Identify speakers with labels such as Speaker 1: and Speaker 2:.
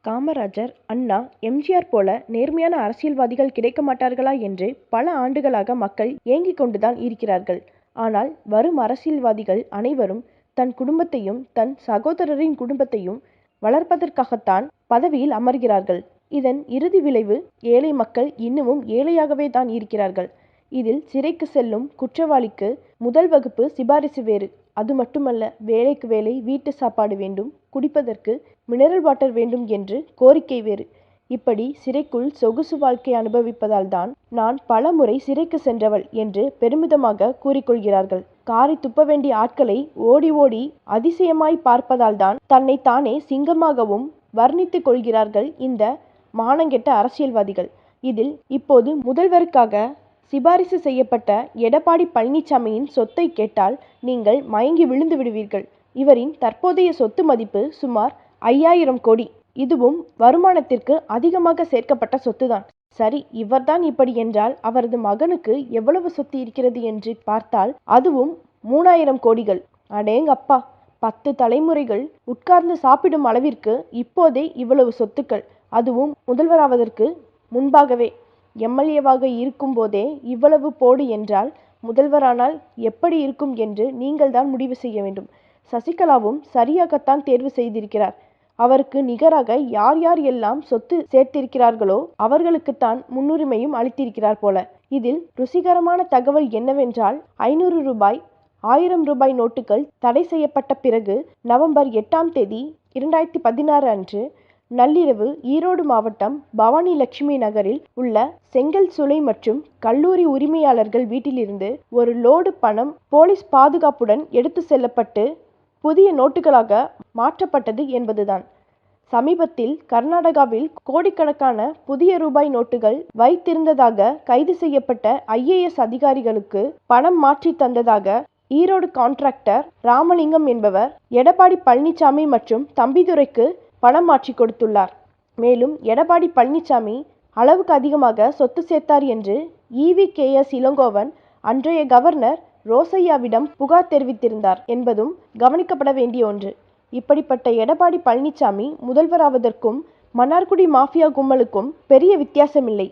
Speaker 1: காமராஜர், அண்ணா, எம்.ஜி.ஆர். போல நேர்மையான அரசியல்வாதிகள் கிடைக்க மாட்டார்களா என்று பல ஆண்டுகளாக மக்கள் ஏங்கிக் கொண்டுதான் இருக்கிறார்கள். ஆனால் வரும் அரசியல்வாதிகள் அனைவரும் தன் குடும்பத்தையும் தன் சகோதரரின் குடும்பத்தையும் வளர்ப்பதற்காகத்தான் பதவியில் அமர்கிறார்கள். இதன் இறுதி விளைவு ஏழை மக்கள் இன்னமும் ஏழையாகவே தான் இருக்கிறார்கள். இதில் சிறைக்கு செல்லும் குற்றவாளிக்கு முதல் வகுப்பு சிபாரிசு வேறு. அது மட்டுமல்ல, வேலைக்கு வேலை, வீட்டு சாப்பாடு வேண்டும், குடிப்பதற்கு மினரல் வாட்டர் வேண்டும் என்று கோரிக்கை வேறு. இப்படி சிறைக்குள் சொகுசு வாழ்க்கை அனுபவிப்பதால் தான் நான் பல முறை சிறைக்கு சென்றவள் என்று பெருமிதமாக கூறிக்கொள்கிறார்கள். காரி துப்ப வேண்டிய ஆட்களை ஓடி ஓடி அதிசயமாய் பார்ப்பதால் தான் தன்னை தானே சிங்கமாகவும் வர்ணித்துக் கொள்கிறார்கள் இந்த மானங்கெட்ட அரசியல்வாதிகள். இதில் இப்போது முதல்வருக்காக சிபாரிசு செய்யப்பட்ட எடப்பாடி பழனிசாமியின் சொத்தை கேட்டால் நீங்கள் மயங்கி விழுந்து விடுவீர்கள். இவரின் தற்போதைய சொத்து மதிப்பு சுமார் 5000 கோடி. இதுவும் வருமானத்திற்கு அதிகமாக சேர்க்கப்பட்ட சொத்துதான். சரி, இவர்தான் இப்படி என்றால் அவரது மகனுக்கு எவ்வளவு சொத்து இருக்கிறது என்று பார்த்தால் அதுவும் 3000 கோடிகள். அடேங்கப்பா, 10 தலைமுறைகள் உட்கார்ந்து சாப்பிடும் அளவிற்கு இப்போதே இவ்வளவு சொத்துக்கள். அதுவும் முதல்வராவதற்கு முன்பாகவே. எம்எல்ஏவாக இருக்கும் போதே இவ்வளவு போடு என்றால் முதல்வரானால் எப்படி இருக்கும் என்று நீங்கள் தான் முடிவு செய்ய வேண்டும். சசிகலாவும் சரியாகத்தான் தேர்வு செய்திருக்கிறார். அவருக்கு நிகராக யார் யார் எல்லாம் சொத்து சேர்த்திருக்கிறார்களோ அவர்களுக்குத்தான் முன்னுரிமையும் அளித்திருக்கிறார் போல. இதில் ருசிகரமான தகவல் என்னவென்றால் 500 ரூபாய் 1000 ரூபாய் நோட்டுகள் தடை செய்யப்பட்ட பிறகு நவம்பர் 8ஆம் தேதி 2016 அன்று நள்ளிரவு ஈரோடு மாவட்டம் பவானி லட்சுமி நகரில் உள்ள செங்கல் சூளை மற்றும் கல்லூரி உரிமையாளர்கள் வீட்டிலிருந்து ஒரு லோடு பணம் போலீஸ் பாதுகாப்புடன் எடுத்து செல்லப்பட்டு புதிய நோட்டுகளாக மாற்றப்பட்டது என்பதுதான். சமீபத்தில் கர்நாடகாவில் கோடிக்கணக்கான புதிய ரூபாய் நோட்டுகள் வைத்திருந்ததாக கைது செய்யப்பட்ட IAS அதிகாரிகளுக்கு பணம் மாற்றி தந்ததாக ஈரோடு கான்ட்ராக்டர் ராமலிங்கம் என்பவர் எடப்பாடி பழனிசாமி மற்றும் தம்பிதுரைக்கு பணம் மாற்றி கொடுத்துள்ளார். மேலும் எடப்பாடி பழனிசாமி அளவுக்கு அதிகமாக சொத்து சேர்த்தார் என்று EVKS இளங்கோவன் அன்றைய கவர்னர் ரோசையாவிடம் புகார் தெரிவித்திருந்தார் என்பதும் கவனிக்கப்பட வேண்டிய ஒன்று. இப்படிப்பட்ட எடப்பாடி பழனிசாமி முதல்வராவதற்கும் மன்னார்குடி மாஃபியா கும்பலுக்கும் பெரிய வித்தியாசமில்லை.